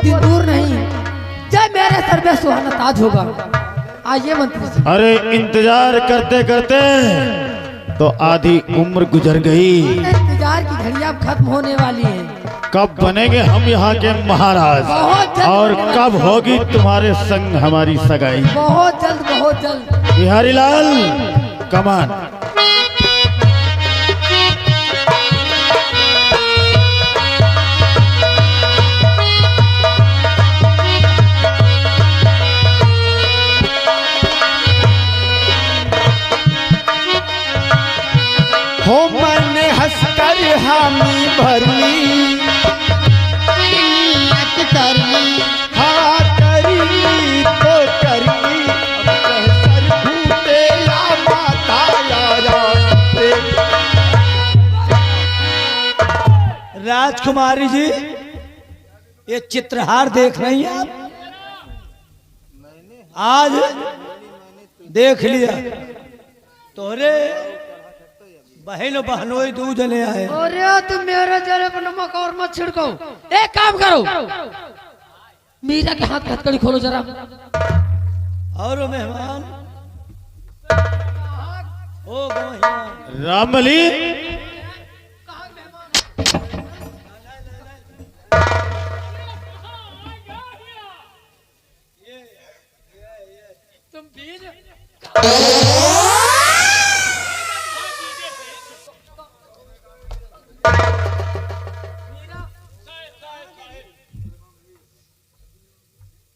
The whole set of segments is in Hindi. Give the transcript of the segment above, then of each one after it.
दिन दूर नहीं जब मेरे सर पे सुहाना ताज होगा। आइए मंत्री जी। अरे इंतजार करते करते तो आधी उम्र गुजर गई। इंतजार की घड़ी अब खत्म होने वाली है। कब बनेंगे हम यहाँ के महाराज बहुत जल्द, और कब होगी तुम्हारे संग हमारी सगाई? बहुत जल्द, बहुत जल्द। बिहारी लाल कमान। हो मैंने हंसकर हामी भरली हाँ करी तो करी सर भूते या माता यारा। राजकुमारी जी ये चित्रहार देख रही हैं आप? आज देख लिया तोरे बहन बहनोई दूध ले आए। अरे तुम मेरे चेहरे पर नमक और मत छिड़को। एक काम करो, मीरा के हाथ हथकड़ी खोलो जरा। और मेहमान हो गए रामबली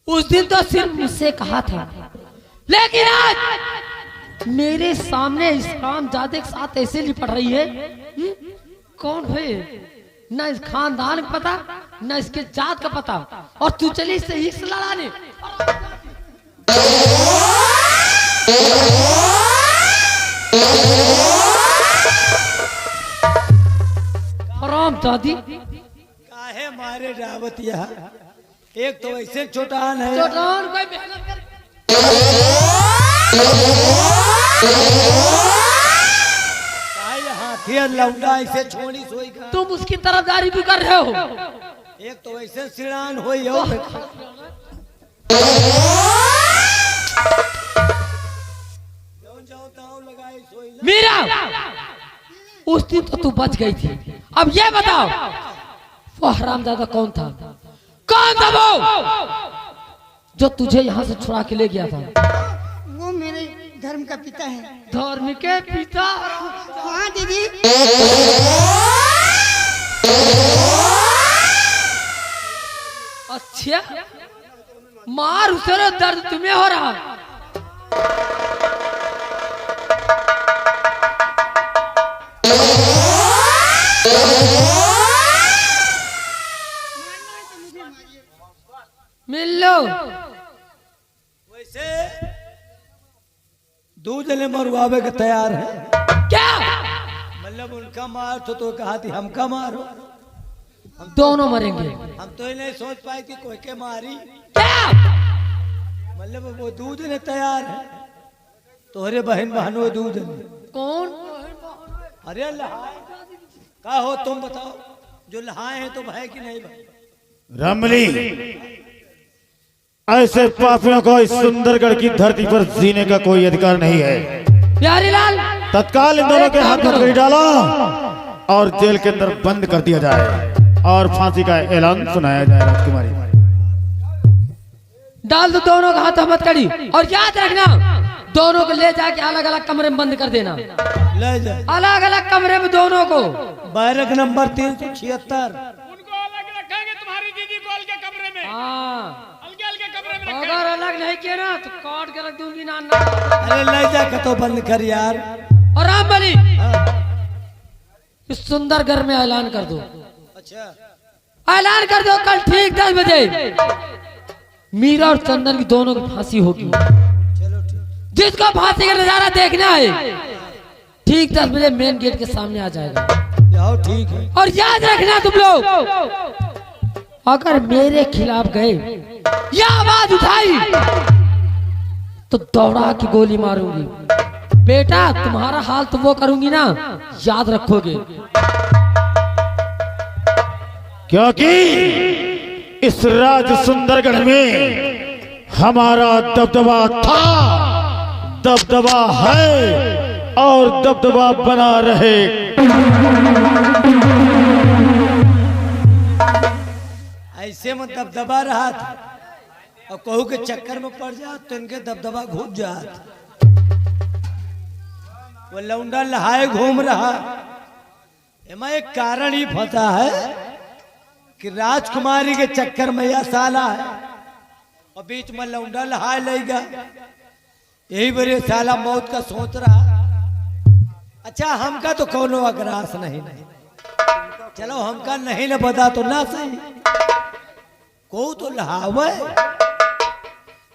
उस दिन तो सिर्फ मुझसे कहा था, लेकिन आज मेरे सामने इस कामजादे के साथ ऐसे लिपट रही है। कौन है? ना इस खानदान का पता, ना इसके जात का पता, और तू चली इससे हिस्स लड़ाने। राम दादी काहे मारे रावतिया? एक तो ऐसे चोटान है, चोटान कोई मेहनत कर। हाथी लौंडा ऐसे छोड़ी सोई का। तुम उसकी तरफदारी भी कर रहे हो। एक तो ऐसे सिरान होई हो। मीरा उस दिन तो तू बच गई थी, अब ये बताओ वो हरामजादा कौन था? कौन था वो जो तुझे यहाँ से छुड़ा के ले गया था? वो मेरे धर्म का पिता है। धर्म के पिता? हाँ दीदी। अच्छा, मार उसे, दर्द तुम्हें हो रहा। मिल लो। वैसे दूध ले मरवावे के तैयार है क्या? मतलब उनका मार तो कहा थी हमका मारो। दोनों मरेंगे। हम तो ये नहीं सोच पाए कि कोई के मारी। क्या? मतलब वो दूध ने तैयार है, तोहरे बहन बहनों दूध ने। कौन? अरे लहाए का हो तुम बताओ, जो लहाए हैं तो भाई कि नहीं भाई? रामबली ऐसे पापियों को इस सुंदरगढ़ की धरती पर जीने का कोई अधिकार नहीं है। प्यारी लाल तत्काल इन दोनों के हाथ हथकड़ी डालो और जेल के अंदर बंद कर दिया जाए और फांसी का ऐलान सुनाया जाए। राजकुमारी डाल दो दोनों का हाथ हथकड़ी, और याद रखना दोनों को ले जाके अलग अलग कमरे में बंद कर देना। ले जा अलग अलग कमरे में दोनों को। Barrack number 376। उनको अलग रखेंगे, तुम्हारी दीदी को अलग कमरे में। हाँ, अलग कमरे में रखेंगे। अगर अलग नहीं किया ना तो काट के रख दूंगी ना। अरे ले जा के तो बंद कर यार। और रामबली इस सुंदर घर में ऐलान कर दो। अच्छा ऐलान कर दो कल ठीक 10 बजे मीरा और चंदन की दोनों की फांसी होगी। चलो ठीक। जिसको फांसी का नजारा देखना है ठीक 10 बजे मेन गेट के सामने आ जाएगा। जाओ ठीक है। और याद रखना तुम लोग, अगर मेरे खिलाफ गए या आवाज उठाई तो दौड़ा की गोली मारूंगी। बेटा तुम्हारा हाल तो वो करूंगी ना, याद रखोगे। क्योंकि इस राज सुंदरगढ़ में हमारा दबदबा था, दबदबा है और दबदबा बना रहे। ऐसे में दबदबा रहा था और कहू के चक्कर में पड़ जात तो इनके दबदबा घूम जात। वो लौंडा लहाए घूम रहा, एमा एक कारण ही फंसा है कि राजकुमारी के चक्कर में यह साला है और बीच में लौंडा लहाए लेगा। यही बड़े साला मौत का सोच रहा। अच्छा हमका तो कोनो अग्रास नहीं, चलो हमका नहीं न बता तो ना सही, को तो लहावे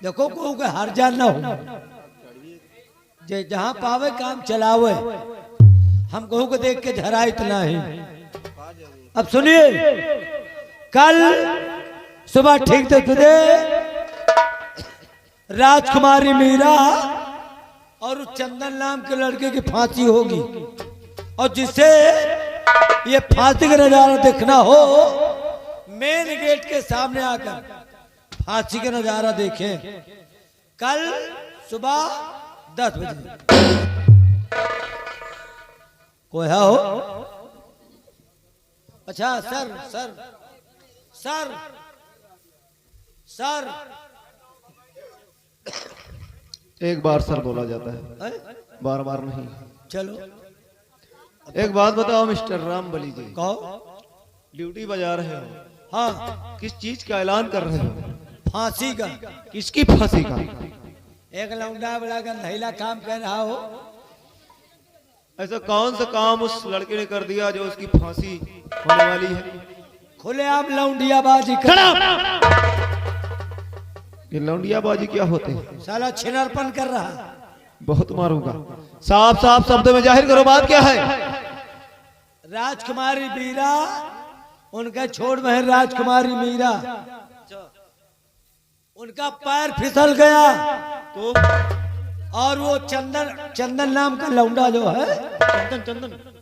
देखो, को के हर जान ना हो, जे जहां पावे काम चलावे। हम कहू को देख के झरा इतना ही। अब सुनिए, कल सुबह ठीक थे तुझे राजकुमारी मीरा और उस चंदन नाम के लड़के की फांसी होगी, और जिसे ये फांसी का नजारा देखना हो मेन गेट के सामने आकर फांसी का नजारा देखें कल सुबह 10 बजे। कोई है हो? अच्छा सर सर सर सर एक बार सर बोला जाता है, बार बार नहीं। चलो एक बात बताओ मिस्टर रामबली जी, कहो। ड्यूटी बजा रहे हो, हाँ किस चीज का ऐलान कर रहे हो? फांसी का। किसकी फांसी का? एक लौंडा बड़ा गंधैला काम कर रहा हो। ऐसा कौन सा काम उस लड़के ने कर दिया जो उसकी फांसी होने वाली है? खुलेआम लौंडियाबाजी कर, ये लौंडियाबाजी क्या होते हैं? साला छिनरपन कर रहा। बहुत मारूंगा। साफ साफ शब्दों में जाहिर करो, बात क्या है? राजकुमारी मीरा, उनका छोड़ में है राजकुमारी मीरा, उनका पैर फिसल गया तो और वो चंदन नाम का लौंडा जो है,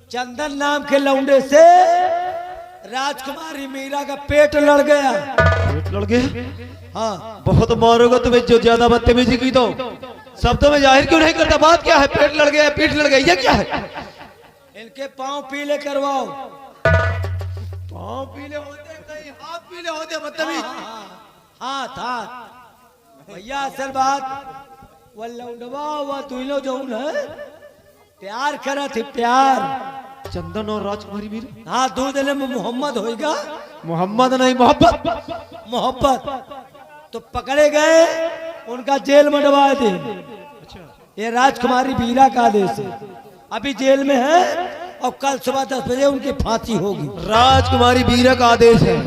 चंदन नाम के लौंडे से राजकुमारी मीरा का पेट लड़ गया। पेट लड़ गया? हाँ बहुत मारोगा तुम्हें जो ज्यादा बदतमीजी की तो। शब्दों में जाहिर क्यों नहीं करता? बात क्या है? पेट लड़ गया, पीठ लड़ गई, ये क्या है? इनके पांव पीले करवाओ। पाँव पीले होते नहीं, हाथ पीले होते बदतमीज। हाथ हाथ भैया, असल बात वो लौंडवा वो तुइलो जो है प्यार करा थे, प्यार। चंदन और राजकुमारी मीरा? हाँ, दो दिन में मोहम्मद होएगा। मोहम्मद नहीं, मोहब्बत। मोहब्बत तो पकड़े गए, उनका जेल में डलवाए थे। ये राजकुमारी मीरा का आदेश है, अभी जेल में है और कल सुबह 10 बजे उनकी फांसी होगी। राजकुमारी मीरा का आदेश है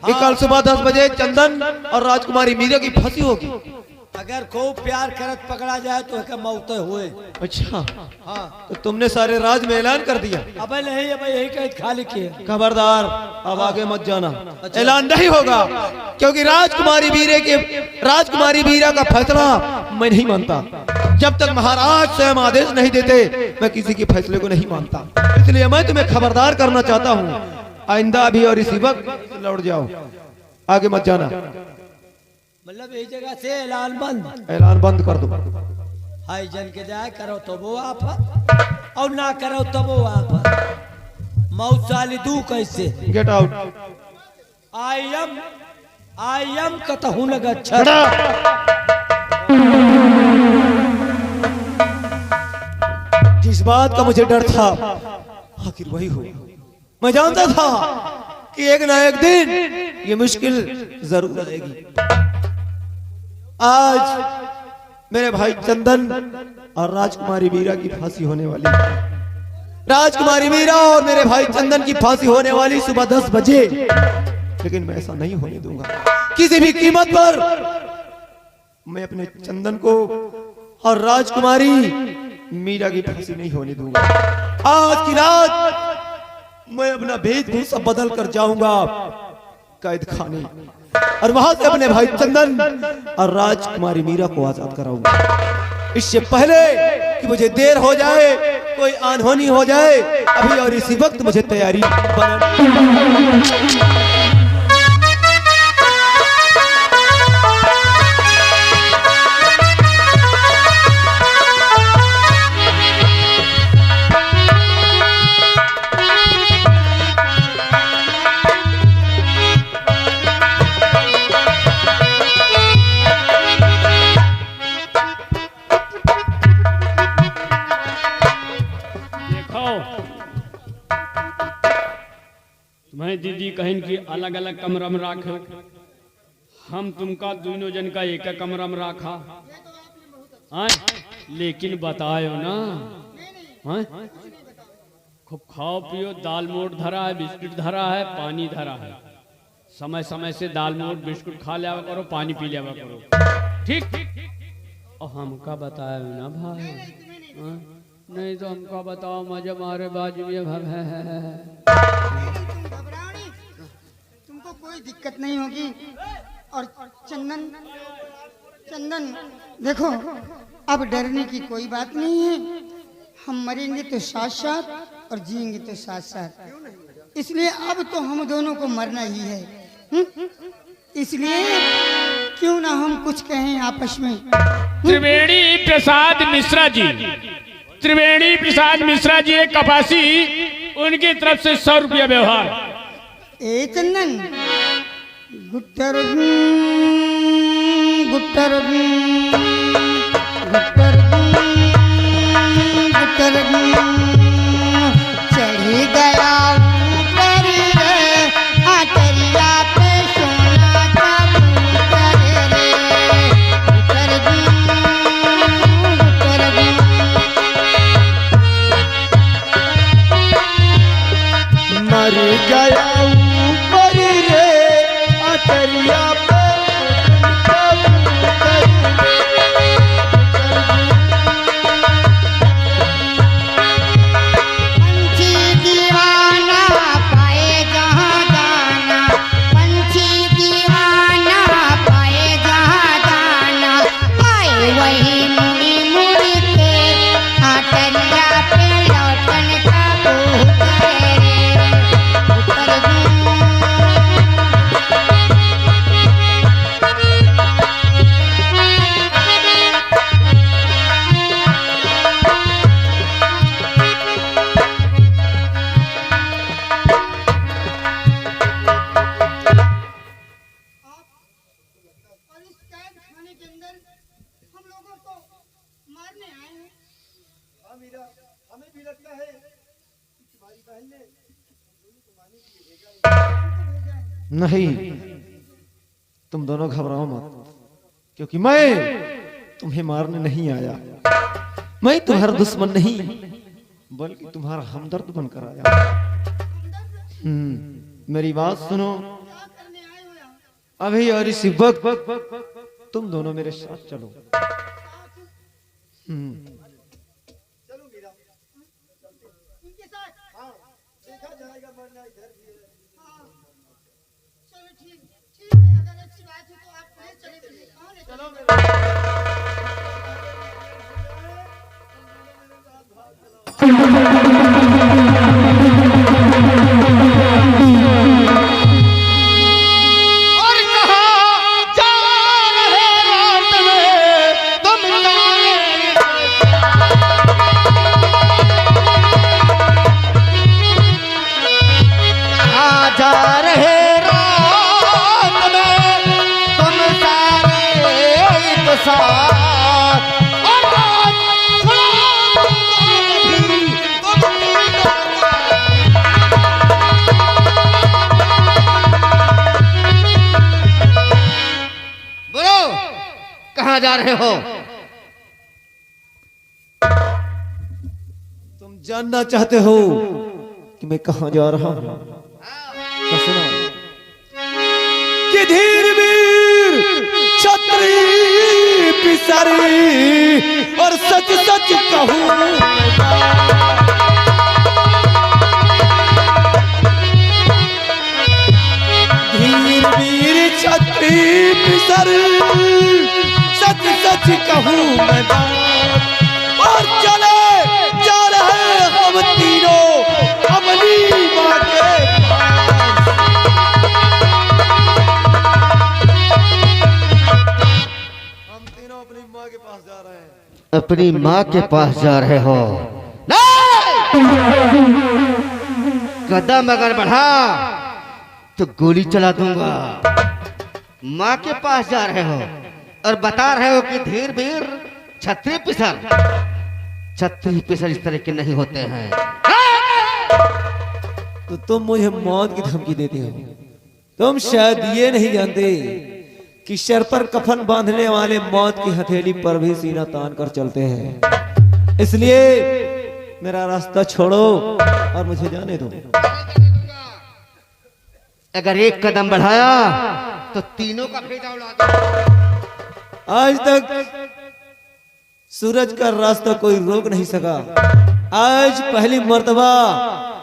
कि कल सुबह 10 बजे चंदन और राजकुमारी मीरा की फांसी होगी। अगर खूब प्यार करत पकड़ा जाए तो क्या मौत हुए। अच्छा, हाँ, तो तुमने सारे राज में ऐलान कर दिया? अबे नहीं, अबे यही कैद खाली किए। खबरदार, अब आगे मत जाना। ऐलान नहीं होगा, क्योंकि राजकुमारी मीरा का फैसला मैं नहीं मानता। जब तक महाराज स्वयं आदेश नहीं देते मैं किसी के फैसले को नहीं मानता। इसलिए मैं तुम्हें खबरदार करना चाहता हूँ, आइंदा भी और इसी वक्त लौट जाओ, आगे मत जाना। मतलब यही जगह से ऐलान बंद। ऐलान बंद कर दो। हाई जन के जाए करो तो वो आफत और ना करो तो वो आफत। मौत साली दू कैसे? Get out. आई एम कतहू लगा छड़ा। जिस बात का मुझे डर था आखिर वही हुआ। मैं जानता था कि एक ना एक दिन ये मुश्किल जरूर आएगी। आज मेरे भाई चंदन और राजकुमारी मीरा की फांसी होने वाली है। राजकुमारी मीरा और मेरे भाई चंदन की फांसी होने वाली सुबह 10 बजे। लेकिन मैं ऐसा नहीं होने दूंगा, किसी भी कीमत पर मैं अपने चंदन को और राजकुमारी मीरा की फांसी नहीं होने दूंगा। आज की रात मैं अपना वेशभूषा बदल कर जाऊंगा कैद खाने और वहां से अपने भाई चंदन और राजकुमारी मीरा को आजाद कराऊंगा। इससे पहले कि मुझे देर हो जाए, कोई अनहोनी हो जाए, अभी और इसी वक्त मुझे तैयारी बनानी। खाओ। तुम्हें दीदी कहें कि अलग अलग कमरा में रखो, हम तुमका दोनों जन का एक कमरा में रखा। हाँ लेकिन बताओ ना, हाँ खूब खाओ पियो, दाल मोट धरा है, बिस्किट धरा है, पानी धरा है। समय समय से दाल मोट बिस्कुट खा लिया करो, पानी पी लिया करो, ठीक? और हमका बताया ना भाई, नहीं तो हमका बताओ मजे मारे बाजू में तुमको कोई दिक्कत नहीं होगी। और चंदन चंदन देखो, अब डरने की कोई बात नहीं है। हम मरेंगे तो साथ साथ और जिएंगे तो साथ साथ, इसलिए अब तो हम दोनों को मरना ही है। इसलिए क्यों ना हम कुछ कहें आपस में। त्रिवेणी प्रसाद मिश्रा जी, त्रिवेणी प्रसाद मिश्रा जी एक कपासी, उनकी तरफ से 100 रुपया व्यवहार। ए चंदन, गुट्टर गुट्टर गुट्टर गुट्टर चढ़ी गया ऊपर रे, आटरिया पे सोना का गुट्टर रे, गुट्टर गुट्टर मर गया ऊपर रे, अटरिया पे पंछी दीवाना पाए जहाँ दाना, पंछी दीवाना पाए जहाँ दाना, आए वही मुड़ी मुड़ी के, आटरिया पे लौटन का भूत रे, उतर और इस कैद खाने के अंदर हम लोगों को मारने आए हैं। हमें भी लगता है तुम्हारी बहन ने को मारने के लिए भेजा है। नहीं, तुम दोनों घबराओ मत, क्योंकि मैं तुम्हें मारने नहीं आया। मैं तुम्हारा दुश्मन नहीं, बल्कि तुम्हारा हमदर्द बनकर आया। मेरी बात सुनो, क्या करने आए हो यहाँ? अभी और इसी वक्त तुम दोनों मेरे साथ चलो। इनके साथ? हाँ, देखा जाएगा मरना इधर भी है। हाँ, चलो ठीक ठीक है, अगर अच्छी बात है तो आप ले चले चलिए। कहाँ ले चलो? और कहा जा रहे रात में तुम कहाँ जा रहे रात में तुम सारे एक साथ, और रात बोलो कहाँ जा रहे हो? तुम जानना चाहते हो कि मैं कहाँ जा रहा हूँ? तो सुनो कि धीर वीर क्षत्रिय पिसरी और सच सच कहूँ धीर वीर क्षत्रिय पिसरी सच सच कहूँ मैं बात, और चले जा रहे हम तीनों अपनी माँ के पास। हम तीनों अपनी माँ के पास जा रहे हैं। अपनी माँ के पास जा रहे हो? कदम अगर बढ़ा तो गोली चला दूंगा। माँ के पास जा रहे हो और बता रहे हो कि धीर वीर क्षत्रिय पिसर। क्षत्रिय पिसर इस तरह के नहीं होते हैं। तो तुम मुझे मौत की धमकी देते हो। तुम शायद ये नहीं जानते कि सर पर कफन बांधने वाले मौत की हथेली पर भी सीना तान कर चलते हैं। इसलिए मेरा रास्ता छोड़ो और मुझे जाने दो। अगर एक कदम बढ़ाया तो तीनों का भेजा उड़ा दो। आज तक सूरज का रास्ता कोई रोक नहीं सका। आज पहली मर्तबा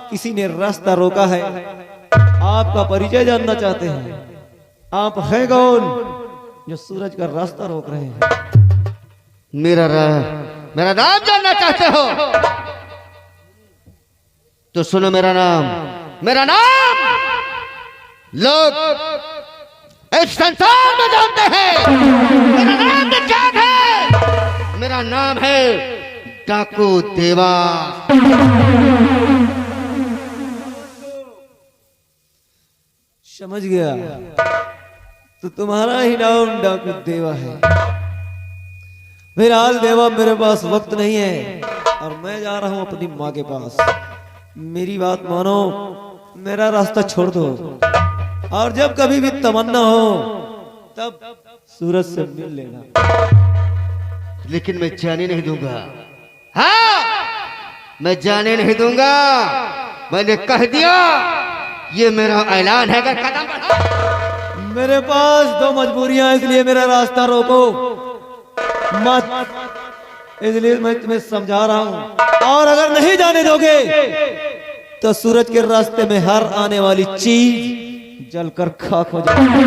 किसी ने रास्ता रोका है। आपका परिचय जानना चाहते हैं। आप हैं कौन जो सूरज का रास्ता रोक रहे हैं? मेरा नाम जानना चाहते हो तो सुनो मेरा नाम लोग इस संसार में जानते हैं। मेरा नाम निषाद है। मेरा नाम है डाकू देवा। समझ गया, तो तुम्हारा ही नाम डाकू देवा है। फिलहाल देवा मेरे पास वक्त नहीं है और मैं जा रहा हूं अपनी माँ के पास। मेरी बात मानो, मेरा रास्ता छोड़ दो और जब कभी भी तमन्ना हो तब सूरज से मिल लेना। लेकिन मैं जाने नहीं दूंगा। हाँ, मैं जाने नहीं दूंगा। मैंने कह दिया, ये मेरा ऐलान है। अगर कदम बढ़ा। मेरे पास दो मजबूरियां, इसलिए मेरा रास्ता रोको मत। इसलिए मैं तुम्हें समझा रहा हूं। और अगर नहीं जाने दोगे तो सूरज के रास्ते में हर आने वाली चीज जलकर खाक हो जाएगी।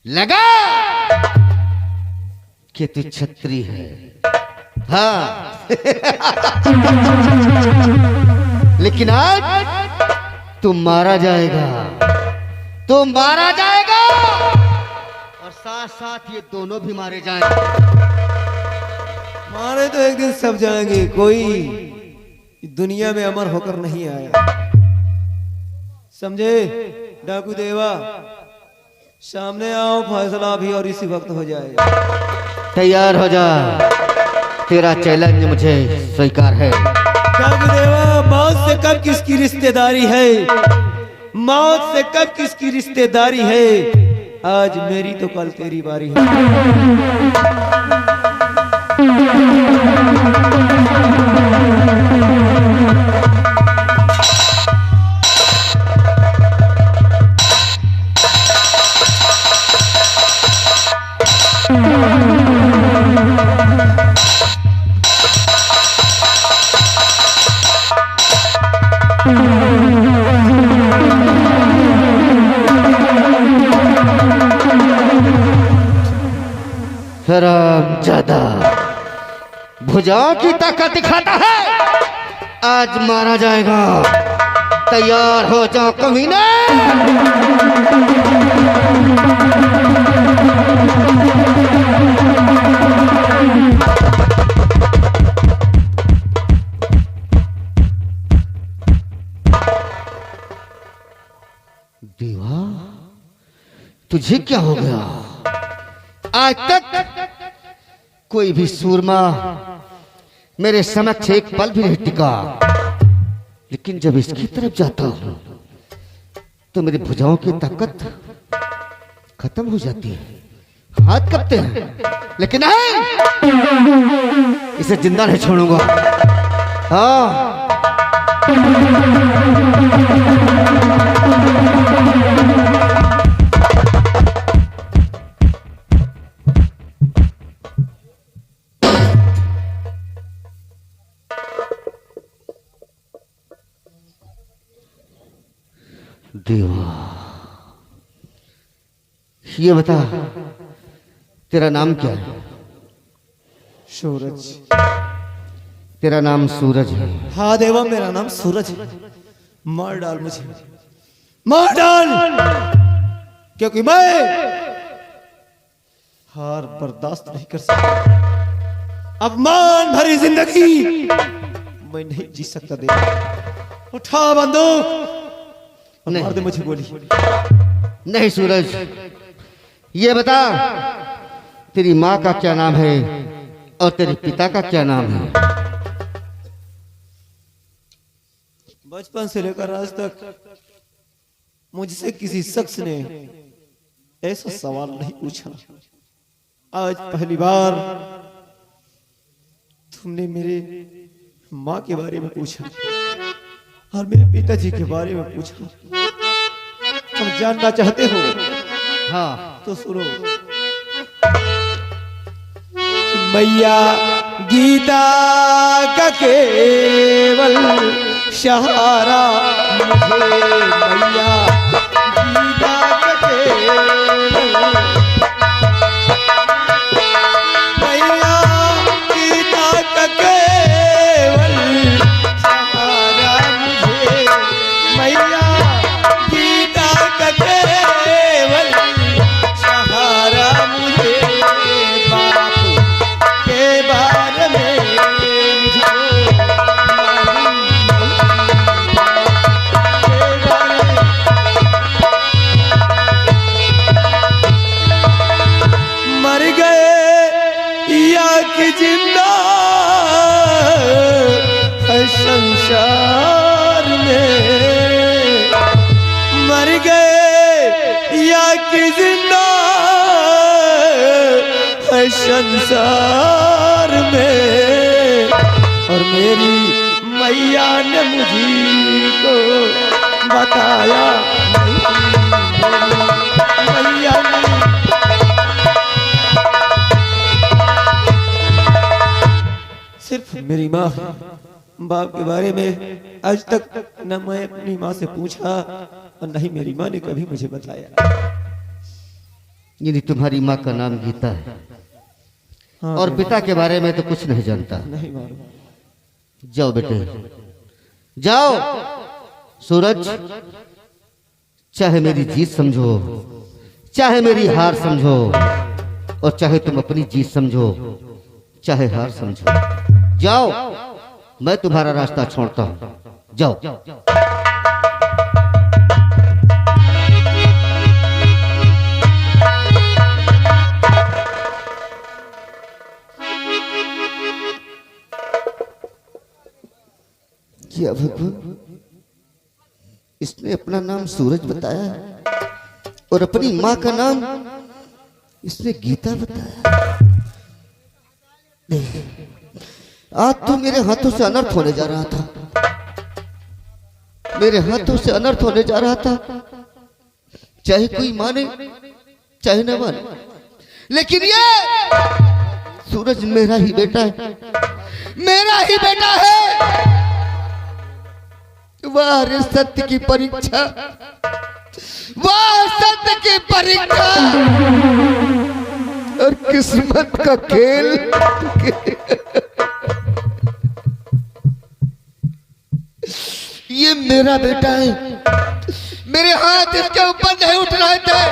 लगा कि तू छत्री है। हाँ लेकिन आज तू मारा जाएगा। और साथ साथ ये दोनों भी मारे जाएंगे। मारे तो एक दिन सब जाएंगे। कोई दुनिया में अमर होकर नहीं आया, समझे? डाकू देवा, सामने आओ, फैसला भी और इसी वक्त हो जाएगा। तैयार हो जा, तेरा चैलेंज मुझे स्वीकार है। डाकू देवा, मौत से कब किसकी रिश्तेदारी है? मौत से कब किसकी रिश्तेदारी है? आज मेरी तो कल तेरी बारी है। हरामजादा, भुजाओं की ताकत दिखाता है। आज मारा जाएगा। तैयार हो जाओ कमीने। देवा, तुझे क्या हो गया? आज तक कोई भी सूरमा मेरे समक्ष एक पल भी नहीं टिका, लेकिन जब इसकी तरफ जाता हूं तो मेरी भुजाओं की ताकत खत्म हो जाती है। हाथ कपते हैं, लेकिन नहीं, इसे जिंदा नहीं छोड़ूंगा। हाँ, देवा, ये बता, तेरा नाम क्या है? सूरज। तेरा नाम सूरज है? हाँ देवा, मेरा नाम सूरज है। मार डाल मुझे, मार डाल, क्योंकि मैं हार बर्दाश्त नहीं कर सकता। अपमान भरी जिंदगी मैं नहीं जी सकता। देवा, उठा बंदूक, मार दे मुझे गोली। नहीं सूरज, ये बता, तेरी माँ का क्या नाम है और तेरे पिता का क्या नाम है? बचपन से लेकर आज तक मुझसे किसी शख्स ने ऐसा सवाल नहीं पूछा। आज पहली बार तुमने मेरे माँ के बारे में पूछा और मेरे पिताजी के बारे में पूछा। तुम जानना चाहते हो? हाँ, तो सुनो। मैया गीता का केवल सहारा मुझे, मैया गीता का केवल, मैया गीता का केवल सहारा मुझे, मैया गीता का केवल सहारा मुझे, बाप के बारे में मुझको मर गए या कि जिंदा है संसार में, मर गए या कि जिंदा है संसार में, और मेरी मैया ने मुझको बताया मैया ने सिर्फ मेरी माँ है। बाप के बारे में आज तक न मैं अपनी माँ से पूछा और न ही मेरी माँ ने कभी मुझे बताया। यानी तुम्हारी माँ का नाम गीता है हाँ, और पिता के बारे में तो कुछ नहीं जानता। नहीं मालूम। जाओ बेटे, जाओ। सूरज, चाहे मेरी जीत समझो, चाहे मेरी हार समझो, और चाहे तुम अपनी जीत समझो, चाहे हार समझो, जाओ। मैं तुम्हारा रास्ता छोड़ता हूं, जाओ। क्या भगवान, इसने अपना नाम सूरज बताया और अपनी माँ का नाम इसने गीता बताया। आज तो मेरे हाथों से अनर्थ होने जा रहा था, मेरे हाथों से अनर्थ होने जा रहा था। चाहे कोई माने चाहे न माने, लेकिन ये सूरज मेरा ही बेटा है, मेरा ही बेटा है। वाह रे सत्य की परीक्षा, वाह सत्य की परीक्षा और किस्मत का खेल। ये मेरा बेटा है, मेरे हाथ इसके ऊपर नहीं उठ रहे थे।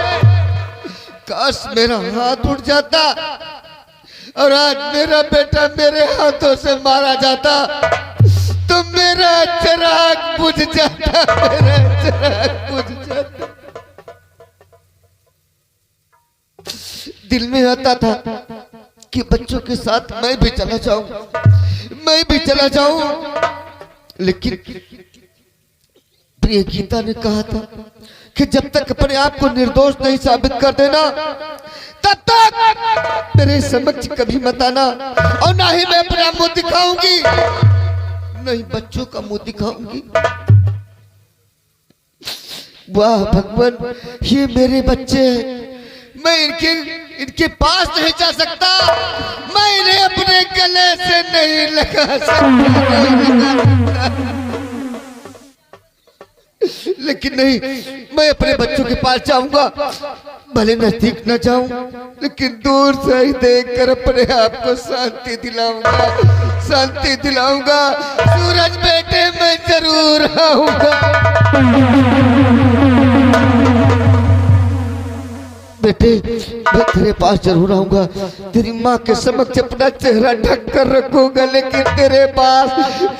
काश मेरा हाथ उठ जाता और आज मेरा बेटा मेरे हाथों से मारा जाता तो मेरा चिराग बुझ जाता, मेरा चिराग बुझ जाता। दिल में आता था कि बच्चों के साथ मैं भी चला जाऊं, मैं भी चला जाऊं, लेकिन प्रिय गीता ने कहा था कि जब तक अपने आप को निर्दोष नहीं साबित कर देना तब तक मेरे समक्ष कभी मत आना, और ना ही मैं अपना मुंह दिखाऊंगी, नहीं बच्चों का मुंह दिखाऊंगी। वाह भगवान, ये मेरे बच्चे हैं, मैं इनके पास नहीं जा सकता, मैं इन्हें अपने गले से नहीं लगा सकता। लेकिन नहीं, मैं अपने बच्चों के पास जाऊंगा, भले नजदीक न जाऊं, लेकिन दूर से ही देखकर अपने आप को शांति दिलाऊंगा, शांति दिलाऊंगा। सूरज बेटे, मैं जरूर आऊंगा बेटे, मैं तेरे पास जरूर आऊंगा। तेरी माँ के समक्ष अपना चेहरा ढक कर रखूंगा, लेकिन तेरे पास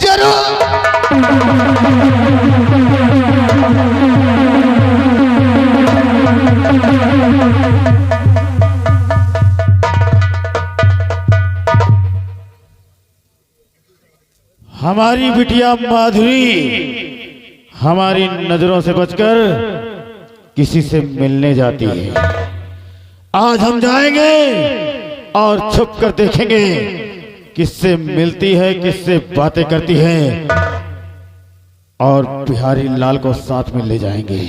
जरूर। हमारी बिटिया माधुरी हमारी नजरों से बचकर किसी से मिलने जाती है। आज हम जाएंगे और छुप कर देखेंगे किससे मिलती है, किससे बातें करती है, और बिहारी लाल को साथ में ले जाएंगे।